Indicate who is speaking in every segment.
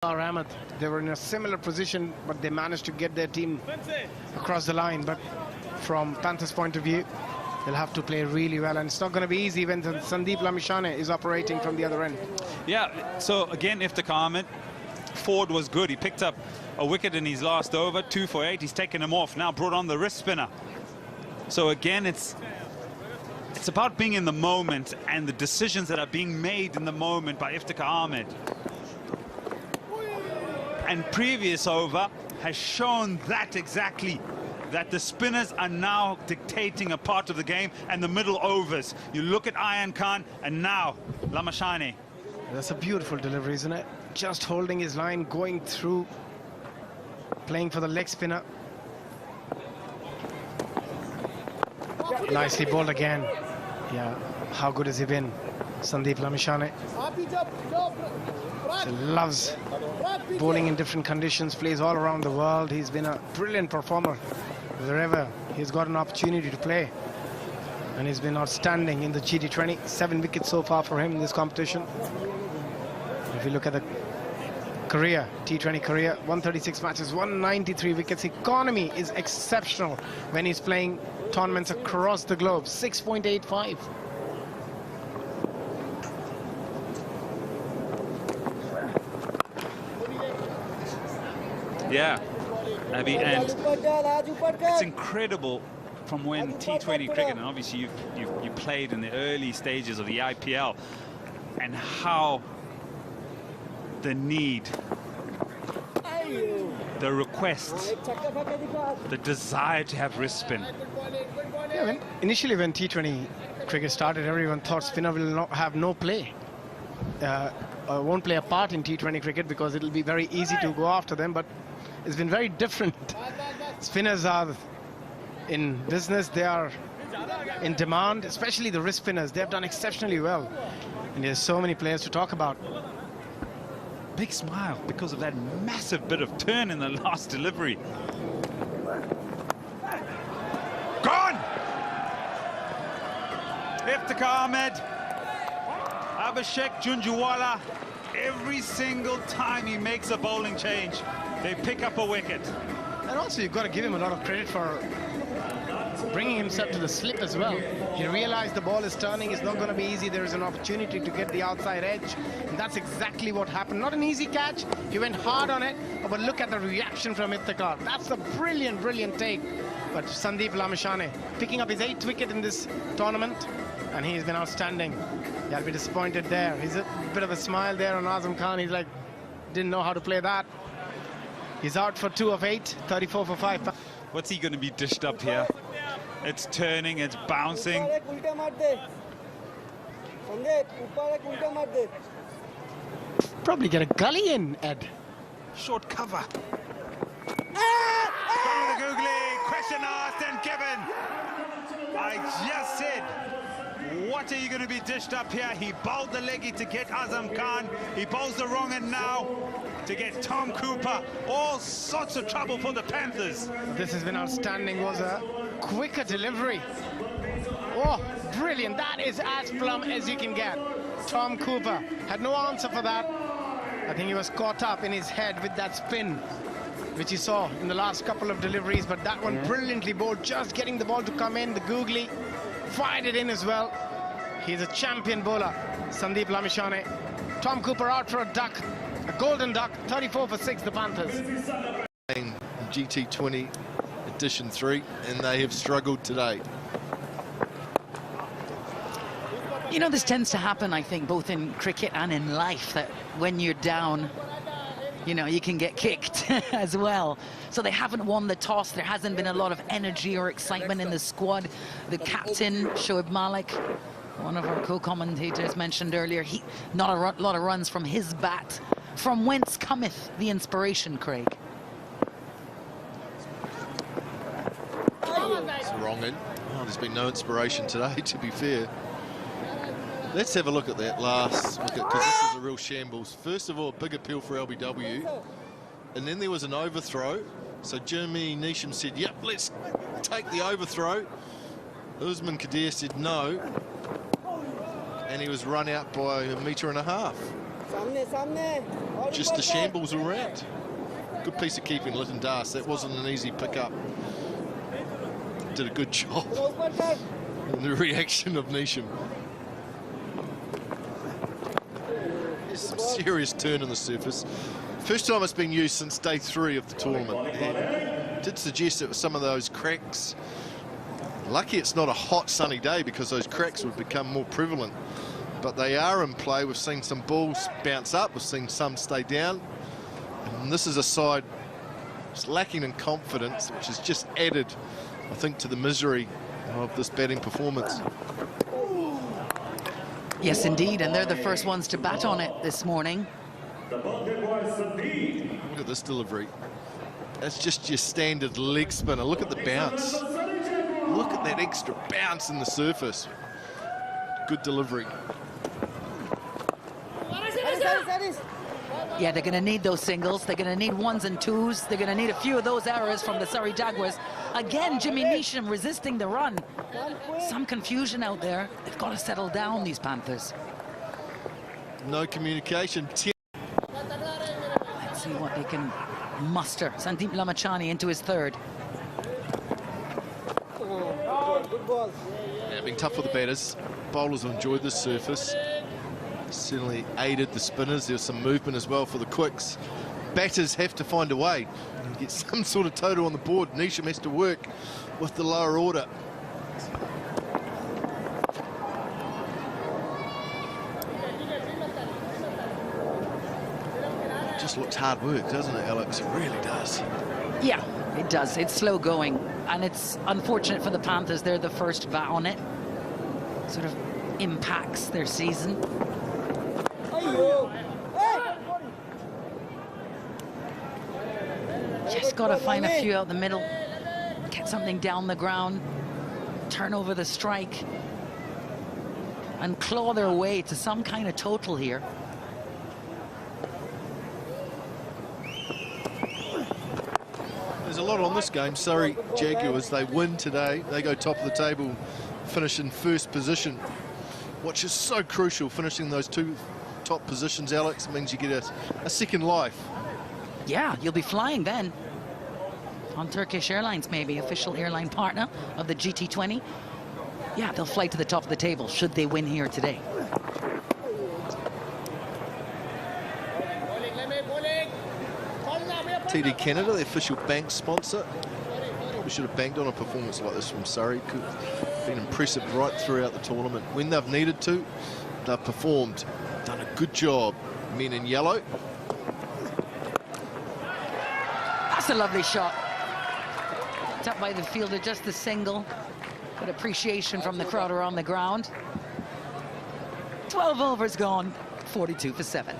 Speaker 1: Ahmed. They were in a similar position, but they managed to get their team across the line. But from Panthers' point of view, they'll have to play really well, and it's not going to be easy when Sandeep Lamichhane is operating from the other end.
Speaker 2: Yeah, so again, Iftikhar Ahmed, Ford was good. He picked up a wicket in his last over, 2 for 8. He's taken him off, now brought on the wrist spinner. So again, it's about being in the moment and the decisions that are being made in the moment by Iftikhar Ahmed. And previous over has shown that exactly, that the spinners are now dictating a part of the game, and the middle overs. You look at Ayan Khan and now Lamichhane.
Speaker 1: That's a beautiful delivery, isn't it? Just holding his line, going through, playing for the leg spinner. Nicely bowled again. Yeah, how good has he been, Sandeep Lamichhane? He loves bowling in different conditions, plays all around the world. He's been a brilliant performer wherever he's got an opportunity to play. And he's been outstanding in the GT20. 7 wickets so far for him in this competition. If you look at the career, T20 career, 136 matches, 193 wickets. Economy is exceptional when he's playing tournaments across the globe. 6.85.
Speaker 2: Yeah, Abby, and it's incredible from when T20 cricket, and obviously you played in the early stages of the IPL, and how the need, the request, the desire to have wrist spin.
Speaker 1: Yeah, initially when T20 cricket started, everyone thought spinner will have no play. Won't play a part in T20 cricket because it'll be very easy to go after them, but it's been very different. Spinners are in business, they are in demand, especially the wrist spinners. They've done exceptionally well, and there's so many players to talk about.
Speaker 2: Big smile because of that massive bit of turn in the last delivery. Gone! Iftikhar Ahmed, Abhishek Junjunwala, every single time he makes a bowling change, they pick up a wicket.
Speaker 1: And also you've got to give him a lot of credit for bringing himself to the slip as well. He realized the ball is turning, it's not going to be easy, there is an opportunity to get the outside edge, and that's exactly what happened. Not an easy catch, he went hard on it, but look at the reaction from Iftikhar. That's a brilliant, brilliant take. But Sandeep Lamichhane picking up his 8th wicket in this tournament, and he's been outstanding. I'll be disappointed there. He's a bit of a smile there on Azam Khan. He's like, didn't know how to play that. He's out for 2 of 8, 34 for 5.
Speaker 2: What's he going to be dished up here? It's turning, it's bouncing.
Speaker 1: Probably get a gully in, Ed.
Speaker 2: Short cover. From the googly, question asked and given. I just said, what are you going to be dished up here? He bowled the leggy to get Azam Khan. He bowls the wrong end now to get Tom Cooper. All sorts of trouble for the Panthers.
Speaker 1: This has been outstanding. Was a quicker delivery. Oh, brilliant. That is as plumb as you can get. Tom Cooper had no answer for that. I think he was caught up in his head with that spin, which he saw in the last couple of deliveries, but that one brilliantly bowled, just getting the ball to come in. The googly fired it in as well. He's a champion bowler, Sandeep Lamichhane. Tom Cooper out for a duck, a golden duck, 34 for 6, the Panthers.
Speaker 3: GT20 edition 3, and they have struggled today.
Speaker 4: You know, this tends to happen, I think, both in cricket and in life, that when you're down, you know, you can get kicked as well. So they haven't won the toss. There hasn't been a lot of energy or excitement in the squad. The captain, Shoaib Malik, one of our co-commentators mentioned earlier, not a lot of runs from his bat. From whence cometh the inspiration, Craig?
Speaker 3: It's the wrong end. Oh, there's been no inspiration today, to be fair. Let's have a look at that last wicket, because this is a real shambles. First of all, a big appeal for LBW, and then there was an overthrow. So Jimmy Neesham said, yep, let's take the overthrow. Usman Kadir said no, and he was run out by 1.5 meters. Just the shambles all round. Good piece of keeping, Lytton Das. That wasn't an easy pickup. Did a good job. And the reaction of Nisham. There's some serious turn on the surface. First time it's been used since day 3 of the tournament. It did suggest it was some of those cracks. Lucky it's not a hot sunny day, because those cracks would become more prevalent. But they are in play. We've seen some balls bounce up. We've seen some stay down. And this is a side that's lacking in confidence, which has just added, I think, to the misery of this batting performance.
Speaker 4: Yes, indeed, and they're the first ones to bat on it this morning.
Speaker 3: Look at this delivery. That's just your standard leg spinner. Look at the bounce. Look at that extra bounce in the surface. Good delivery.
Speaker 4: Yeah, they're going to need those singles. They're going to need 1s and 2s. They're going to need a few of those errors from the Surrey Jaguars. Again, Jimmy Nisham resisting the run. Some confusion out there. They've got to settle down, these Panthers.
Speaker 3: No communication.
Speaker 4: Let's see what they can muster. Sandeep Lamichhane into his 3rd.
Speaker 3: Yeah, been tough for the batters. Bowlers have enjoyed this surface. Certainly aided the spinners. There's some movement as well for the quicks. Batters have to find a way and get some sort of total on the board. Nisham has to work with the lower order. Just looks hard work, doesn't it, Alex? It really does.
Speaker 4: Yeah, it does. It's slow going, and it's unfortunate for the Panthers. They're the first bat on it. Sort of impacts their season. Just got to find a few out the middle, get something down the ground, turn over the strike, and claw their way to some kind of total here.
Speaker 3: There's a lot on this game. Surrey Jaguars, they win today. They go top of the table, finish in 1st position, which is so crucial. Finishing those 2 top positions, Alex, means you get a second life.
Speaker 4: Yeah, you'll be flying then. On Turkish Airlines, maybe, official airline partner of the GT20. Yeah, they'll fly to the top of the table should they win here today.
Speaker 3: TD Canada, the official bank sponsor. Probably should have banked on a performance like this from Surrey. Could have been impressive right throughout the tournament. When they've needed to, they've performed. Done a good job. Men in yellow.
Speaker 4: That's a lovely shot. It's up by the fielder, just the single. Good appreciation from the crowd around the ground. 12 overs gone, 42 for 7.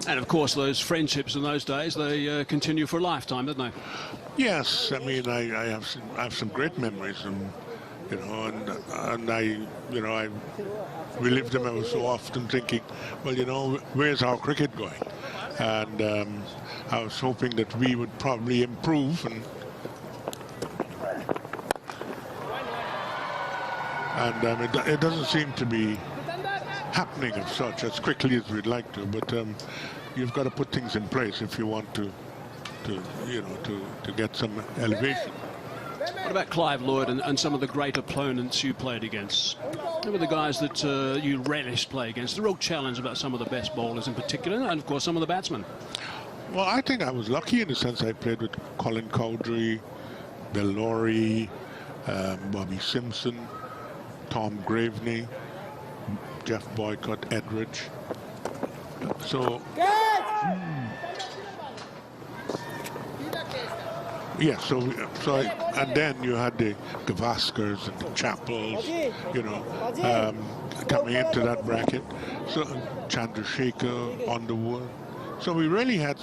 Speaker 5: And of course, those friendships in those days, they continue for a lifetime, don't they?
Speaker 6: Yes, I mean, I have some great memories, and you know, and I relive them ever so often, thinking, well, you know, where's our cricket going? And I was hoping that we would probably improve, and it doesn't seem to be happening as such as quickly as we'd like to. But you've got to put things in place if you want to get some elevation.
Speaker 5: What about Clive Lloyd and some of the great opponents you played against? Who were the guys that you relished play against? The real challenge about some of the best bowlers in particular, and of course some of the batsmen.
Speaker 6: Well, I think I was lucky in the sense I played with Colin Cowdrey, Bill Laurie, Bobby Simpson, Tom Graveney, Jeff Boycott, Edridge. So, yeah, and then you had the Gavaskars and the Chappells, you know, coming into that bracket. So Chandrasekhar, Underwood. So we really had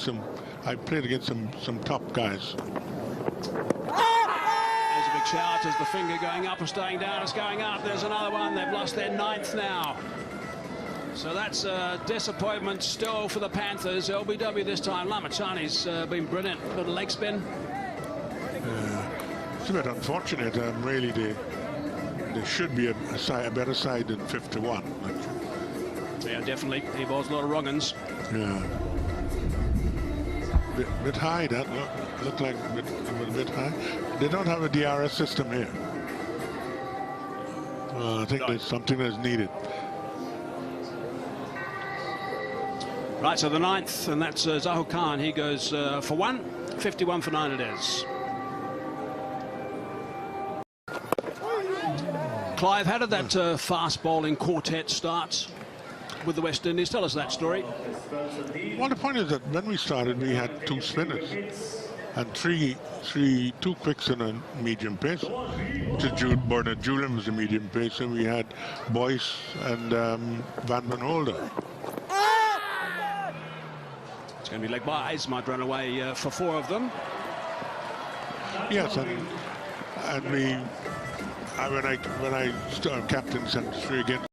Speaker 6: I played against some top guys.
Speaker 5: There's a big shout as the finger going up or staying down. It's going up. There's another one. They've lost their 9th now. So that's a disappointment still for the Panthers. LBW this time. Lamichhane's been brilliant. Little leg spin.
Speaker 6: It's a bit unfortunate. Really, they should be a better side than 51.
Speaker 5: Yeah, definitely. He bowls a lot of wrong-uns.
Speaker 6: Yeah. Bit high, that looked like a bit high. They don't have a DRS system here. I think there's something that's needed.
Speaker 5: Right, so the 9th, and that's Zahul Khan. He goes for 1, 51 for 9 it is. Clive, how did that fast bowling quartet start with the West Indies? Tell us that story.
Speaker 6: Well, the point is that when we started, we had 2 spinners and 2 quicks and a medium pace. Bernard Julian was a medium pace, and we had Boyce and Van Holder.
Speaker 5: It's going to be leg byes, might run away for 4 of them.
Speaker 6: Yes, and when I captained 73 again.